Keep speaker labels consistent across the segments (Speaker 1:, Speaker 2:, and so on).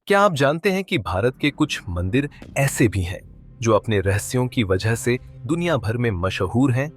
Speaker 1: क्या आप जानते हैं कि भारत के कुछ मंदिर ऐसे भी हैं जो अपने रहस्यों की वजह से दुनिया भर में मशहूर हैं?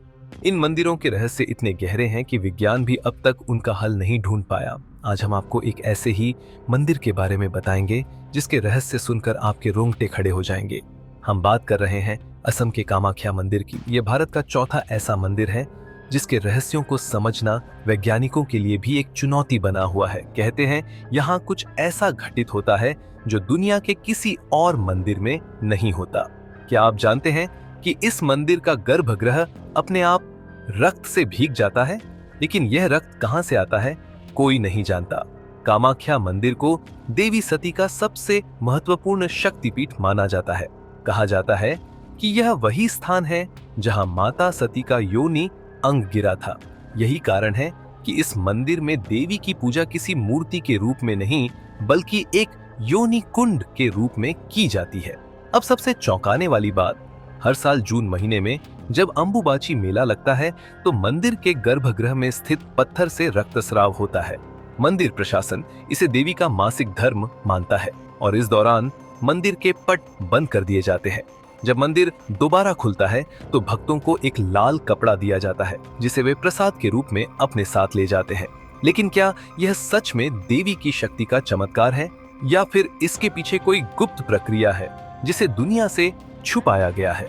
Speaker 1: इन मंदिरों के रहस्य इतने गहरे हैं कि विज्ञान भी अब तक उनका हल नहीं ढूंढ पाया। आज हम आपको एक ऐसे ही मंदिर के बारे में बताएंगे जिसके रहस्य सुनकर आपके रोंगटे खड़े हो जाएंगे। हम बात कर रहे हैं असम के कामाख्या मंदिर की। यह भारत का चौथा ऐसा मंदिर है जिसके रहस्यों को समझना वैज्ञानिकों के लिए भी एक चुनौती बना हुआ है। कहते हैं यहाँ कुछ ऐसा घटित होता है जो दुनिया के किसी और मंदिर में नहीं होता। क्या आप जानते हैं कि इस मंदिर का गर्भगृह अपने आप रक्त से भीग जाता है? लेकिन यह रक्त कहां से आता है, कोई नहीं जानता। कामाख्या मंदिर को देवी सती का सबसे महत्वपूर्ण शक्तिपीठ माना जाता है। कहा जाता है कि यह वही स्थान है जहां माता सती का योनि अंग गिरा था। यही कारण है कि इस मंदिर में देवी की पूजा किसी मूर्ति के रूप में नहीं बल्कि एक योनि कुंड के रूप में की जाती है। अब सबसे चौंकाने वाली बात, हर साल जून महीने में जब अंबुबाची मेला लगता है तो मंदिर के गर्भगृह में स्थित पत्थर से रक्तस्राव होता है। मंदिर प्रशासन इसे देवी का मासिक धर्म मानता है और इस दौरान मंदिर के पट बंद कर दिए जाते हैं। जब मंदिर दोबारा खुलता है तो भक्तों को एक लाल कपड़ा दिया जाता है जिसे वे प्रसाद के रूप में अपने साथ ले जाते हैं। लेकिन क्या यह सच में देवी की शक्ति का चमत्कार है या फिर इसके पीछे कोई गुप्त प्रक्रिया है जिसे दुनिया से छुपाया गया है?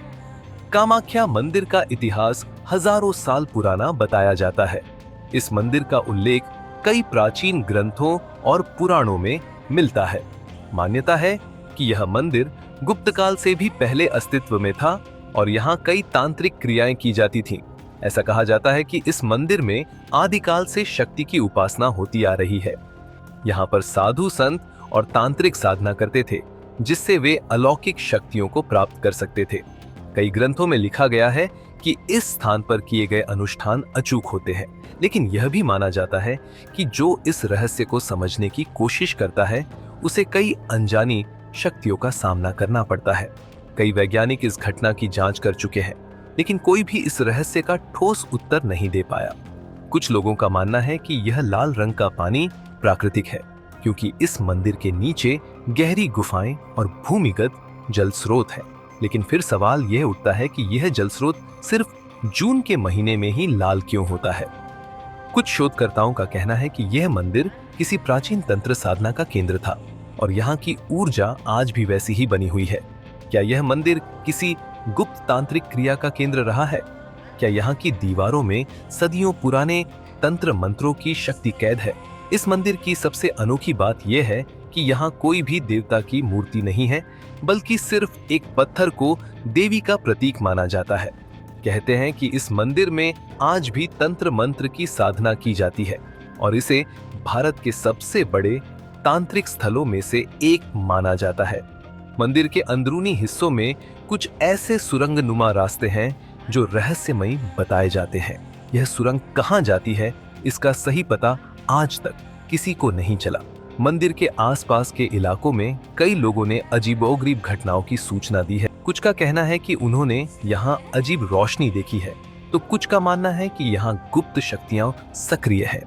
Speaker 1: कामाख्या मंदिर का इतिहास हजारों साल पुराना बताया जाता है। इस मंदिर का उल्लेख कई प्राचीन ग्रंथों और पुराणों में मिलता है। मान्यता है कि यह मंदिर गुप्त काल से भी पहले अस्तित्व में था और यहाँ कई तांत्रिक क्रियाएं की जाती थीं। ऐसा कहा जाता है कि इस मंदिर में आदिकाल से शक्ति की उपासना होती आ रही है। यहाँ पर साधु संत और तांत्रिक साधना करते थे जिससे वे अलौकिक शक्तियों को प्राप्त कर सकते थे। कई ग्रंथों में लिखा गया है कि इस स्थान पर किए गए अनुष्ठान अचूक होते हैं। लेकिन यह भी माना जाता है कि जो इस रहस्य को समझने की कोशिश करता है उसे कई अनजानी शक्तियों का सामना करना पड़ता है। कई वैज्ञानिक इस घटना की जांच कर चुके हैं लेकिन कोई भी इस रहस्य का ठोस उत्तर नहीं दे पाया। कुछ लोगों का मानना है कि यह लाल रंग का पानी प्राकृतिक है क्योंकि इस मंदिर के नीचे गहरी गुफाएं और भूमिगत जल स्रोत है। लेकिन फिर सवाल यह उठता है कि यह जल स्रोत सिर्फ जून के महीने में ही लाल क्यों होता है? कुछ शोधकर्ताओं का कहना है कि यह मंदिर किसी प्राचीन तंत्र साधना का केंद्र था और यहाँ की ऊर्जा आज भी वैसी ही बनी हुई है। क्या यह मंदिर किसी गुप्त तांत्रिक क्रिया का केंद्र रहा है? क्या यहाँ की दीवारों में सदियों पुराने तंत्र मंत्रों की शक्ति कैद है? इस मंदिर की सबसे अनोखी बात यह है कि यहाँ कोई भी देवता की मूर्ति नहीं है बल्कि सिर्फ एक पत्थर को देवी का प्रतीक माना जाता है। कहते हैं कि इस मंदिर में आज भी तंत्र मंत्र की साधना की जाती है और इसे भारत के सबसे बड़े तांत्रिक स्थलों में से एक माना जाता है। मंदिर के अंदरूनी हिस्सों में कुछ ऐसे सुरंगनुमा रास्ते हैं जो रहस्यमयी बताए जाते हैं। यह सुरंग कहां जाती है इसका सही पता आज तक किसी को नहीं चला। मंदिर के आसपास के इलाकों में कई लोगों ने अजीबोगरीब घटनाओं की सूचना दी है। कुछ का कहना है कि उन्होंने यहाँ अजीब रोशनी देखी है तो कुछ का मानना है कि यहाँ गुप्त शक्तियां सक्रिय है।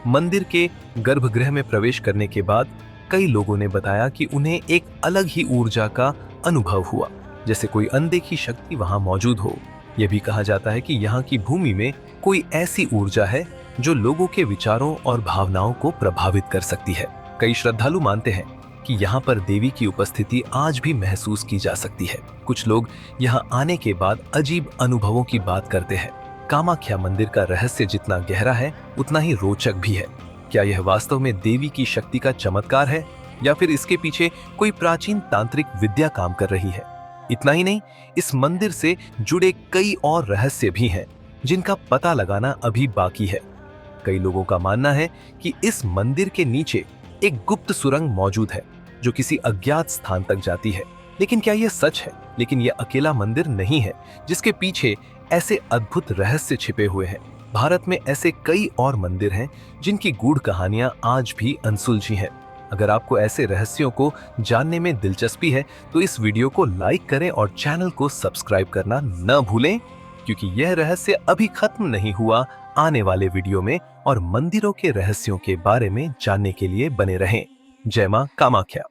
Speaker 1: मंदिर के गर्भगृह में प्रवेश करने के बाद कई लोगों ने बताया कि उन्हें एक अलग ही ऊर्जा का अनुभव हुआ, जैसे कोई अनदेखी शक्ति वहां मौजूद हो। यह भी कहा जाता है कि यहाँ की भूमि में कोई ऐसी ऊर्जा है जो लोगों के विचारों और भावनाओं को प्रभावित कर सकती है। कई श्रद्धालु मानते हैं कि यहाँ पर देवी की उपस्थिति आज भी महसूस की जा सकती है। कुछ लोग यहाँ आने के बाद अजीब अनुभवों की बात करते हैं। कामाख्या मंदिर का रहस्य जितना गहरा है उतना ही रोचक भी है। क्या यह वास्तव में देवी की शक्ति का चमत्कार है या फिर इसके पीछे कोई प्राचीन तांत्रिक विद्या काम कर रही है? इतना ही नहीं, इस मंदिर से जुड़े कई और रहस्य भी हैं जिनका पता लगाना अभी बाकी है। कई लोगों का मानना है कि इस मंदिर के नीचे एक गुप्त सुरंग मौजूद है जो किसी अज्ञात स्थान तक जाती है। लेकिन क्या यह सच है? लेकिन यह अकेला मंदिर नहीं है जिसके पीछे ऐसे अद्भुत रहस्य छिपे हुए हैं। भारत में ऐसे कई और मंदिर हैं जिनकी गूढ़ कहानियां आज भी अनसुलझी हैं। अगर आपको ऐसे रहस्यों को जानने में दिलचस्पी है तो इस वीडियो को लाइक करें और चैनल को सब्सक्राइब करना न भूलें, क्योंकि यह रहस्य अभी खत्म नहीं हुआ। आने वाले वीडियो में और मंदिरों के रहस्यों के बारे में जानने के लिए बने रहें। जय मां कामाख्या।